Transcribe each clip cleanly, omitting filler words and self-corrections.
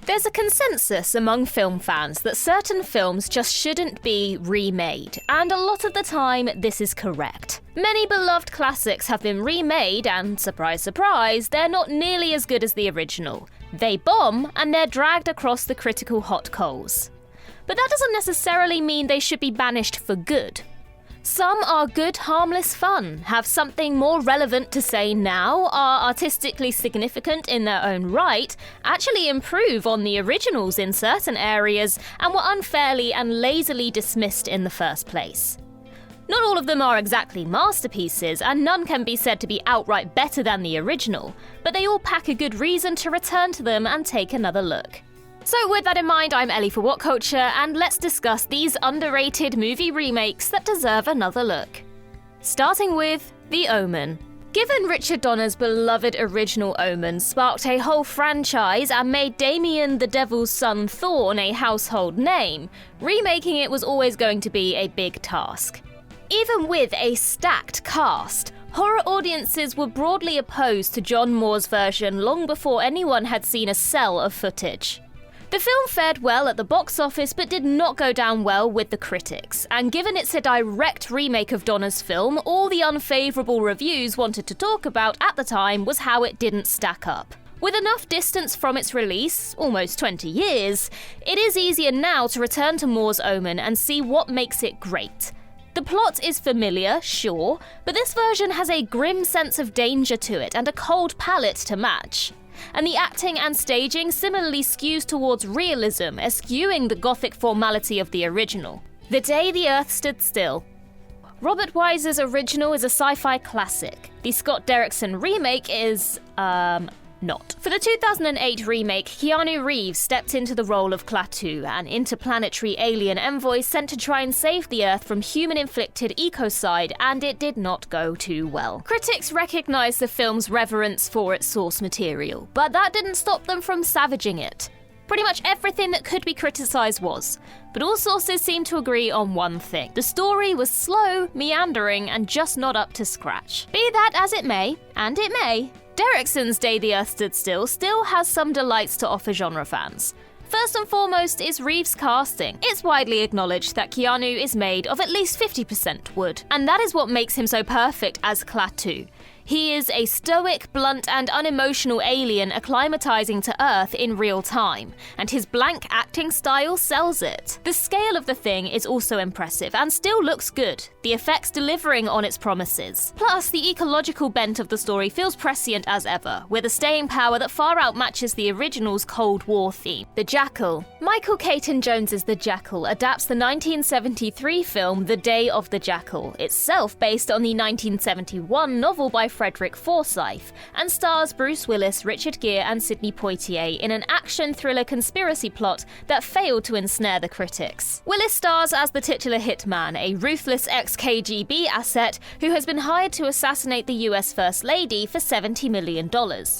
There's a consensus among film fans that certain films just shouldn't be remade, and a lot of the time this is correct. Many beloved classics have been remade and, surprise surprise, they're not nearly as good as the original. They bomb, and they're dragged across the critical hot coals. But that doesn't necessarily mean they should be banished for good. Some are good, harmless fun, have something more relevant to say now, are artistically significant in their own right, actually improve on the originals in certain areas, and were unfairly and lazily dismissed in the first place. Not all of them are exactly masterpieces, and none can be said to be outright better than the original, but they all pack a good reason to return to them and take another look. So with that in mind, I'm Ellie for Whatculture, and let's discuss these underrated movie remakes that deserve another look. Starting with The Omen. Given Richard Donner's beloved original Omen sparked a whole franchise and made Damien the Devil's Son Thorn a household name, remaking it was always going to be a big task. Even with a stacked cast, horror audiences were broadly opposed to John Moore's version long before anyone had seen a cell of footage. The film fared well at the box office but did not go down well with the critics, and given it's a direct remake of Donner's film, all the unfavourable reviews wanted to talk about at the time was how it didn't stack up. With enough distance from its release, almost 20 years, it is easier now to return to Moore's Omen and see what makes it great. The plot is familiar, sure, but this version has a grim sense of danger to it and a cold palette to match. And the acting and staging similarly skews towards realism, eschewing the gothic formality of the original. The Day the Earth Stood Still. Robert Wise's original is a sci-fi classic. The Scott Derrickson remake is, not. For the 2008 remake, Keanu Reeves stepped into the role of Klaatu, an interplanetary alien envoy sent to try and save the Earth from human-inflicted ecocide, and it did not go too well. Critics recognized the film's reverence for its source material, but that didn't stop them from savaging it. Pretty much everything that could be criticized was, but all sources seem to agree on one thing. The story was slow, meandering, and just not up to scratch. Be that as it may, and it may, Derrickson's Day the Earth Stood still has some delights to offer genre fans. First and foremost is Reeves' casting. It's widely acknowledged that Keanu is made of at least 50% wood, and that is what makes him so perfect as Klaatu. He is a stoic, blunt, and unemotional alien acclimatizing to Earth in real time, and his blank acting style sells it. The scale of the thing is also impressive and still looks good, the effects delivering on its promises. Plus, the ecological bent of the story feels prescient as ever, with a staying power that far outmatches the original's Cold War theme. The Jackal. Michael Caton Jones's The Jackal adapts the 1973 film The Day of the Jackal, itself based on the 1971 novel by Frederick Forsyth, and stars Bruce Willis, Richard Gere, and Sidney Poitier in an action thriller conspiracy plot that failed to ensnare the critics. Willis stars as the titular hitman, a ruthless ex-KGB asset who has been hired to assassinate the US First Lady for $70 million.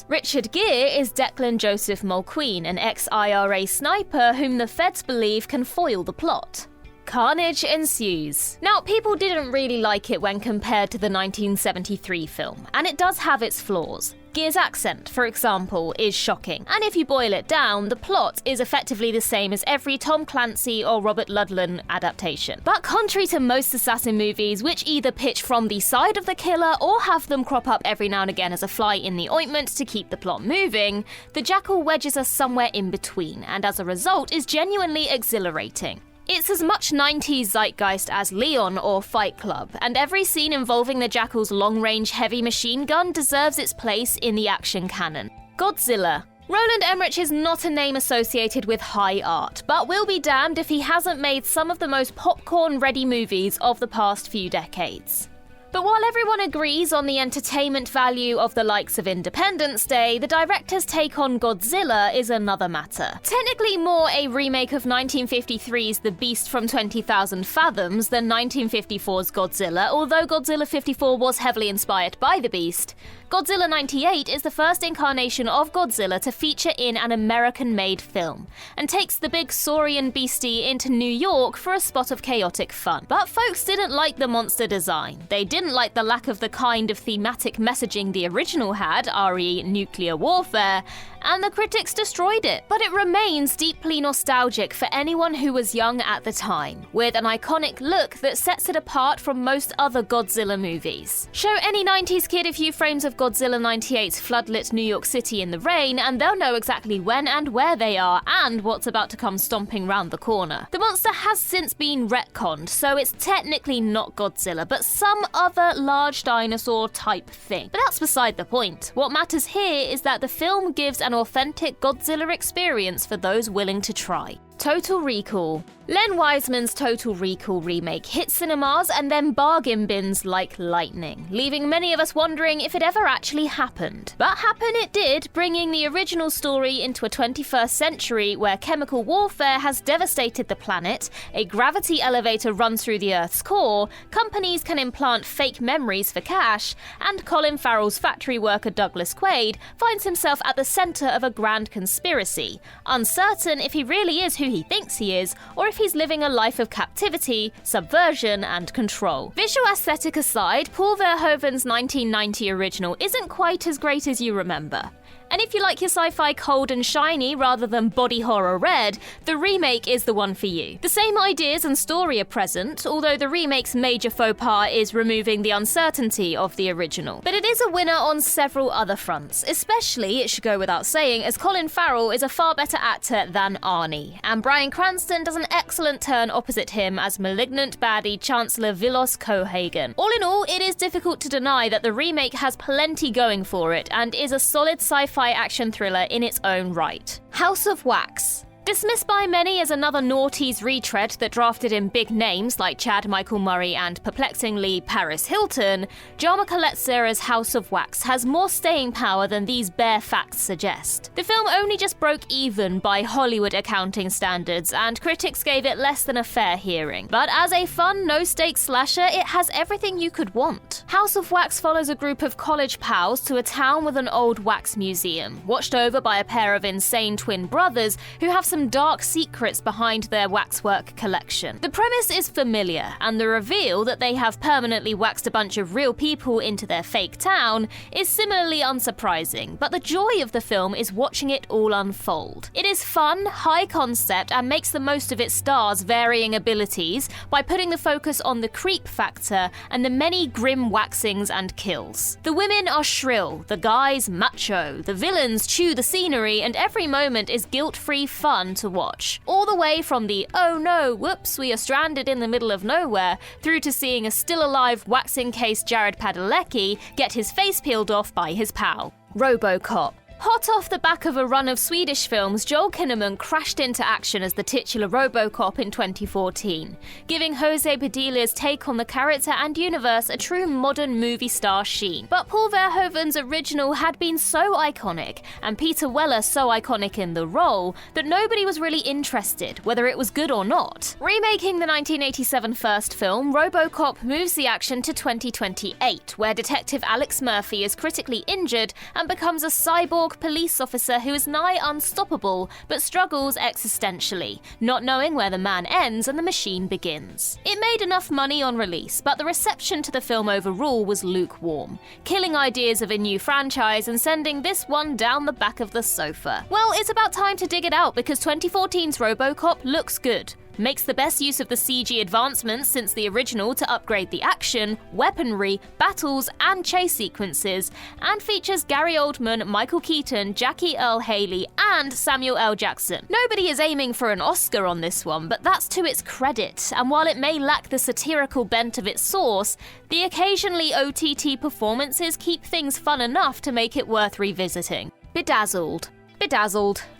Richard Gere is Declan Joseph Mulqueen, an ex-IRA sniper whom the feds believe can foil the plot. Carnage ensues. Now, people didn't really like it when compared to the 1973 film, and it does have its flaws. Gere's accent, for example, is shocking, and if you boil it down, the plot is effectively the same as every Tom Clancy or Robert Ludlum adaptation. But contrary to most assassin movies, which either pitch from the side of the killer or have them crop up every now and again as a fly in the ointment to keep the plot moving, The Jackal wedges us somewhere in between, and as a result is genuinely exhilarating. It's as much 90s zeitgeist as Leon or Fight Club, and every scene involving the Jackal's long-range heavy machine gun deserves its place in the action canon. Godzilla. Roland Emmerich is not a name associated with high art, but we'll be damned if he hasn't made some of the most popcorn-ready movies of the past few decades. But while everyone agrees on the entertainment value of the likes of Independence Day, the director's take on Godzilla is another matter. Technically more a remake of 1953's The Beast from 20,000 Fathoms than 1954's Godzilla, although Godzilla 54 was heavily inspired by The Beast. Godzilla 98 is the first incarnation of Godzilla to feature in an American-made film, and takes the big saurian beastie into New York for a spot of chaotic fun. But folks didn't like the monster design. They didn't like the lack of the kind of thematic messaging the original had, re nuclear warfare, and the critics destroyed it. But it remains deeply nostalgic for anyone who was young at the time, with an iconic look that sets it apart from most other Godzilla movies. Show any 90s kid a few frames of Godzilla 98's floodlit New York City in the rain, and they'll know exactly when and where they are and what's about to come stomping round the corner. The monster has since been retconned, so it's technically not Godzilla, but some other large dinosaur type thing. But that's beside the point. What matters here is that the film gives an authentic Godzilla experience for those willing to try. Total Recall. Len Wiseman's Total Recall remake hit cinemas and then bargain bins like lightning, leaving many of us wondering if it ever actually happened. But happen it did, bringing the original story into a 21st century where chemical warfare has devastated the planet, a gravity elevator runs through the Earth's core, companies can implant fake memories for cash, and Colin Farrell's factory worker Douglas Quaid finds himself at the center of a grand conspiracy, uncertain if he really is who he thinks he is, or if he's living a life of captivity, subversion, and control. Visual aesthetic aside, Paul Verhoeven's 1990 original isn't quite as great as you remember. And if you like your sci-fi cold and shiny rather than body horror red, the remake is the one for you. The same ideas and story are present, although the remake's major faux pas is removing the uncertainty of the original. But it is a winner on several other fronts, especially, it should go without saying, as Colin Farrell is a far better actor than Arnie, and Bryan Cranston does an excellent turn opposite him as malignant baddie Chancellor Vilos Cohagen. All in all, it is difficult to deny that the remake has plenty going for it and is a solid sci-fi action thriller in its own right. House of Wax. Dismissed by many as another noughties retread that drafted in big names like Chad Michael Murray and, perplexingly, Paris Hilton, Jarmo Koletsera's House of Wax has more staying power than these bare facts suggest. The film only just broke even by Hollywood accounting standards, and critics gave it less than a fair hearing. But as a fun, no-stakes slasher, it has everything you could want. House of Wax follows a group of college pals to a town with an old wax museum, watched over by a pair of insane twin brothers who have some dark secrets behind their waxwork collection. The premise is familiar, and the reveal that they have permanently waxed a bunch of real people into their fake town is similarly unsurprising, but the joy of the film is watching it all unfold. It is fun, high concept, and makes the most of its stars' varying abilities by putting the focus on the creep factor and the many grim waxings and kills. The women are shrill, the guys macho, the villains chew the scenery, and every moment is guilt-free fun to watch. All the way from the "oh no, whoops, we are stranded in the middle of nowhere" through to seeing a still-alive wax-encased Jared Padalecki get his face peeled off by his pal. Robocop. Hot off the back of a run of Swedish films, Joel Kinnaman crashed into action as the titular Robocop in 2014, giving Jose Padilla's take on the character and universe a true modern movie star sheen. But Paul Verhoeven's original had been so iconic, and Peter Weller so iconic in the role, that nobody was really interested, whether it was good or not. Remaking the 1987 first film, Robocop moves the action to 2028, where Detective Alex Murphy is critically injured and becomes a cyborg police officer who is nigh unstoppable but struggles existentially, not knowing where the man ends and the machine begins. It made enough money on release, but the reception to the film overall was lukewarm, killing ideas of a new franchise and sending this one down the back of the sofa. Well, it's about time to dig it out because 2014's Robocop looks good, makes the best use of the CG advancements since the original to upgrade the action, weaponry, battles, and chase sequences, and features Gary Oldman, Michael Keaton, Jackie Earle Haley, and Samuel L. Jackson. Nobody is aiming for an Oscar on this one, but that's to its credit, and while it may lack the satirical bent of its source, the occasionally OTT performances keep things fun enough to make it worth revisiting. Bedazzled.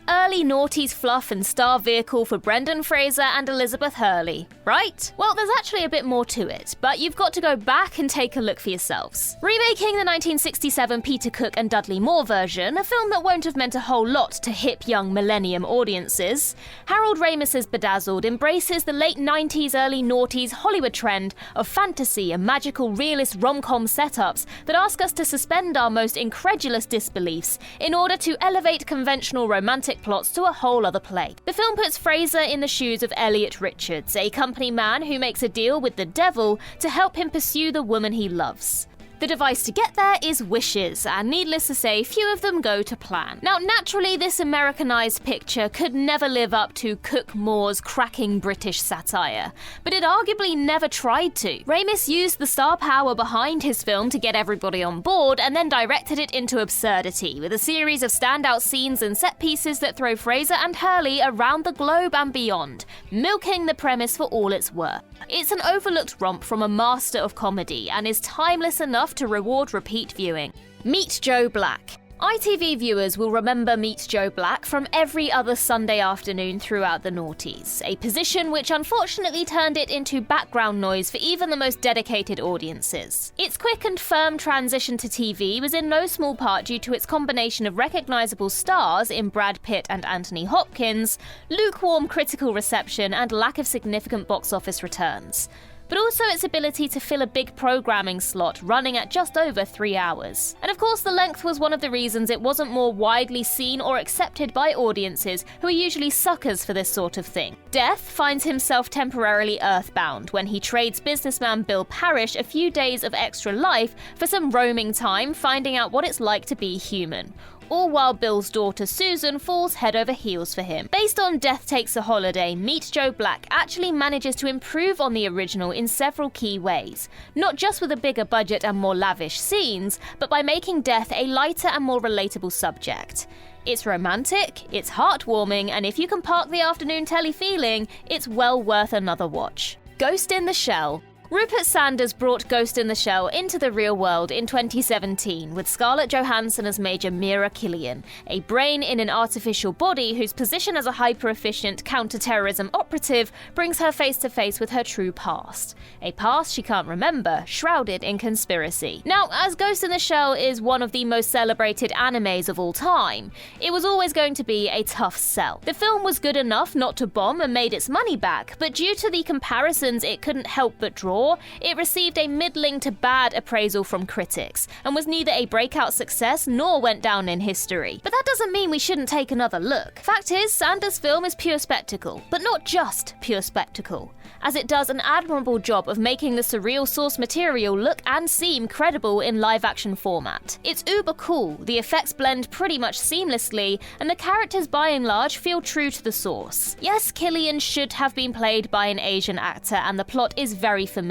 Early noughties fluff and star vehicle for Brendan Fraser and Elizabeth Hurley, right? Well, there's actually a bit more to it, but you've got to go back and take a look for yourselves. Remaking the 1967 Peter Cook and Dudley Moore version, a film that won't have meant a whole lot to hip young millennium audiences, Harold Ramis's Bedazzled embraces the late 90s, early noughties Hollywood trend of fantasy and magical realist rom-com setups that ask us to suspend our most incredulous disbeliefs in order to elevate conventional romantic plots to a whole other plane. The film puts Fraser in the shoes of Elliot Richards, a company man who makes a deal with the devil to help him pursue the woman he loves. The device to get there is wishes, and needless to say, few of them go to plan. Now, naturally, this Americanized picture could never live up to Cook Moore's cracking British satire, but it arguably never tried to. Ramis used the star power behind his film to get everybody on board, and then directed it into absurdity, with a series of standout scenes and set pieces that throw Fraser and Hurley around the globe and beyond, milking the premise for all it's worth. It's an overlooked romp from a master of comedy, and is timeless enough to reward repeat viewing. Meet Joe Black. ITV viewers will remember Meet Joe Black from every other Sunday afternoon throughout the noughties, a position which unfortunately turned it into background noise for even the most dedicated audiences. Its quick and firm transition to TV was in no small part due to its combination of recognisable stars in Brad Pitt and Anthony Hopkins, lukewarm critical reception, and lack of significant box office returns, but also its ability to fill a big programming slot running at just over 3 hours. And of course, the length was one of the reasons it wasn't more widely seen or accepted by audiences who are usually suckers for this sort of thing. Death finds himself temporarily earthbound when he trades businessman Bill Parrish a few days of extra life for some roaming time finding out what it's like to be human, all while Bill's daughter Susan falls head over heels for him. Based on Death Takes a Holiday, Meet Joe Black actually manages to improve on the original in several key ways, not just with a bigger budget and more lavish scenes, but by making death a lighter and more relatable subject. It's romantic, it's heartwarming, and if you can park the afternoon telly feeling, it's well worth another watch. Ghost in the Shell. Rupert Sanders brought Ghost in the Shell into the real world in 2017 with Scarlett Johansson as Major Mira Killian, a brain in an artificial body whose position as a hyper-efficient counter-terrorism operative brings her face-to-face with her true past. A past she can't remember, shrouded in conspiracy. Now, as Ghost in the Shell is one of the most celebrated animes of all time, it was always going to be a tough sell. The film was good enough not to bomb and made its money back, but due to the comparisons it couldn't help but draw, it received a middling to bad appraisal from critics, and was neither a breakout success nor went down in history. But that doesn't mean we shouldn't take another look. Fact is, Sanders' film is pure spectacle, but not just pure spectacle, as it does an admirable job of making the surreal source material look and seem credible in live-action format. It's uber cool, the effects blend pretty much seamlessly, and the characters by and large feel true to the source. Yes, Killian should have been played by an Asian actor, and the plot is very familiar.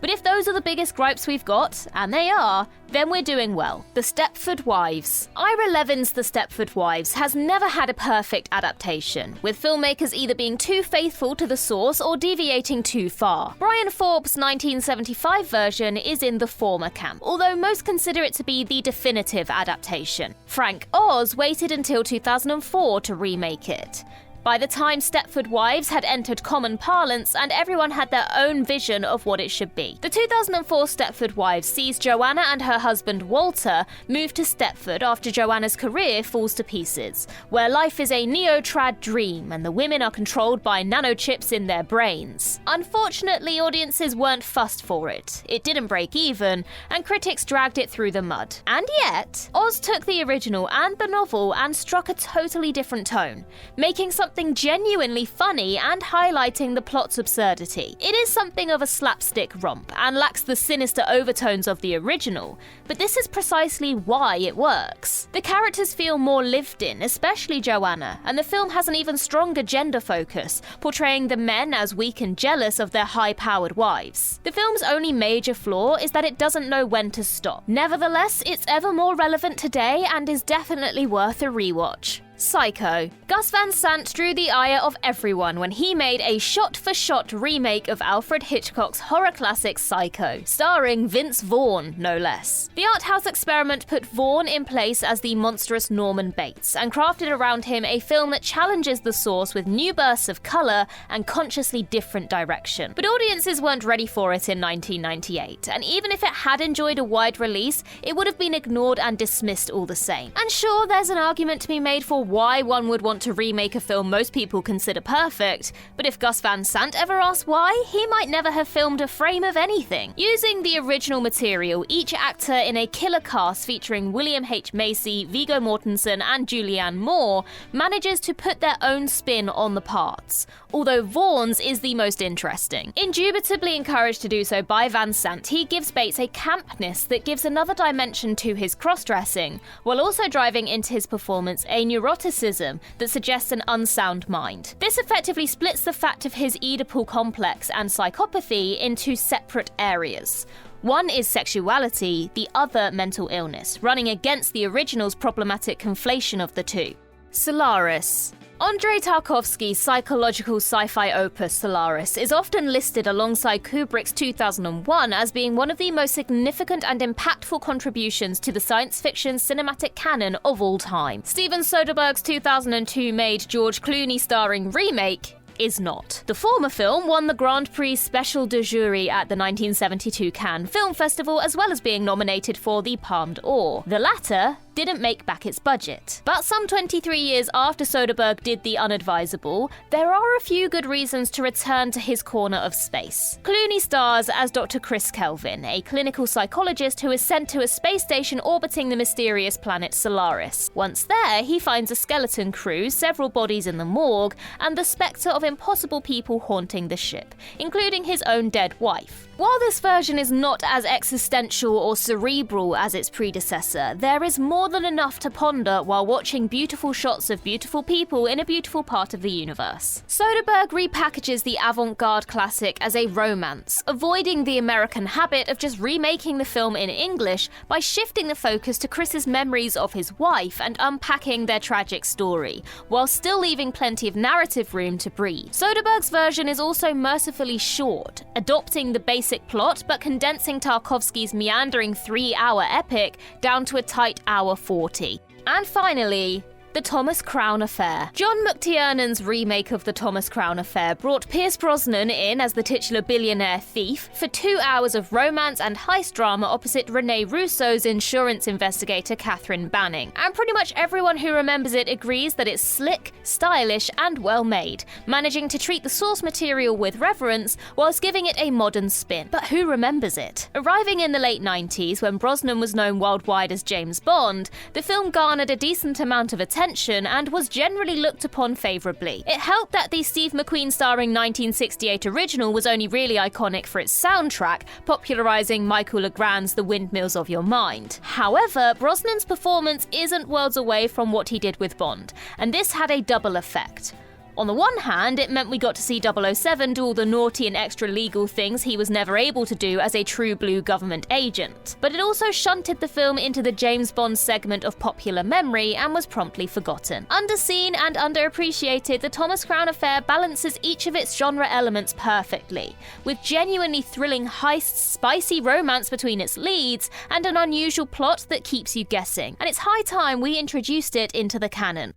But if those are the biggest gripes we've got, and they are, then we're doing well. The Stepford Wives. Ira Levin's The Stepford Wives has never had a perfect adaptation, with filmmakers either being too faithful to the source or deviating too far. Brian Forbes' 1975 version is in the former camp, although most consider it to be the definitive adaptation. Frank Oz waited until 2004 to remake it. By the time Stepford Wives had entered common parlance and everyone had their own vision of what it should be. The 2004 Stepford Wives sees Joanna and her husband Walter move to Stepford after Joanna's career falls to pieces, where life is a neo-trad dream and the women are controlled by nanochips in their brains. Unfortunately, audiences weren't fussed for it. It didn't break even, and critics dragged it through the mud. And yet, Oz took the original and the novel and struck a totally different tone, making something genuinely funny and highlighting the plot's absurdity. It is something of a slapstick romp and lacks the sinister overtones of the original, but this is precisely why it works. The characters feel more lived in, especially Joanna, and the film has an even stronger gender focus, portraying the men as weak and jealous of their high-powered wives. The film's only major flaw is that it doesn't know when to stop. Nevertheless, it's ever more relevant today and is definitely worth a rewatch. Psycho. Gus Van Sant drew the ire of everyone when he made a shot-for-shot remake of Alfred Hitchcock's horror classic Psycho, starring Vince Vaughn, no less. The art house experiment put Vaughn in place as the monstrous Norman Bates, and crafted around him a film that challenges the source with new bursts of colour and consciously different direction. But audiences weren't ready for it in 1998, and even if it had enjoyed a wide release, it would have been ignored and dismissed all the same. And sure, there's an argument to be made for why one would want to remake a film most people consider perfect, but if Gus Van Sant ever asks why, he might never have filmed a frame of anything. Using the original material, each actor in a killer cast featuring William H. Macy, Viggo Mortensen, and Julianne Moore manages to put their own spin on the parts, although Vaughn's is the most interesting. Indubitably encouraged to do so by Van Sant, he gives Bates a campness that gives another dimension to his cross-dressing, while also driving into his performance a neuroticism that suggests an unsound mind. This effectively splits the fact of his Oedipal complex and psychopathy into separate areas. One is sexuality, the other mental illness, running against the original's problematic conflation of the two. Solaris. Andrei Tarkovsky's psychological sci-fi opus Solaris is often listed alongside Kubrick's 2001 as being one of the most significant and impactful contributions to the science fiction cinematic canon of all time. Steven Soderbergh's 2002 made George Clooney starring Remake is not. The former film won the Grand Prix Special de Jury at the 1972 Cannes Film Festival, as well as being nominated for the Palme d'Or. The latter didn't make back its budget. But some 23 years after Soderbergh did the unadvisable, there are a few good reasons to return to his corner of space. Clooney stars as Dr. Chris Kelvin, a clinical psychologist who is sent to a space station orbiting the mysterious planet Solaris. Once there, he finds a skeleton crew, several bodies in the morgue, and the spectre of impossible people haunting the ship, including his own dead wife. While this version is not as existential or cerebral as its predecessor, there is more than enough to ponder while watching beautiful shots of beautiful people in a beautiful part of the universe. Soderbergh repackages the avant-garde classic as a romance, avoiding the American habit of just remaking the film in English by shifting the focus to Chris's memories of his wife and unpacking their tragic story, while still leaving plenty of narrative room to breathe. Soderbergh's version is also mercifully short, adopting the basic plot but condensing Tarkovsky's meandering 3-hour epic down to a tight hour 40. And finally, The Thomas Crown Affair. John McTiernan's remake of The Thomas Crown Affair brought Pierce Brosnan in as the titular billionaire thief for 2 hours of romance and heist drama opposite Rene Russo's insurance investigator Catherine Banning. And pretty much everyone who remembers it agrees that it's slick, stylish, and well made, managing to treat the source material with reverence whilst giving it a modern spin. But who remembers it? Arriving in the late 90s, when Brosnan was known worldwide as James Bond, the film garnered a decent amount of attention and was generally looked upon favourably. It helped that the Steve McQueen starring 1968 original was only really iconic for its soundtrack, popularising Michael Legrand's The Windmills of Your Mind. However, Brosnan's performance isn't worlds away from what he did with Bond, and this had a double effect. On the one hand, it meant we got to see 007 do all the naughty and extra legal things he was never able to do as a true blue government agent. But it also shunted the film into the James Bond segment of popular memory and was promptly forgotten. Underseen and underappreciated, The Thomas Crown Affair balances each of its genre elements perfectly, with genuinely thrilling heists, spicy romance between its leads, and an unusual plot that keeps you guessing. And it's high time we introduced it into the canon.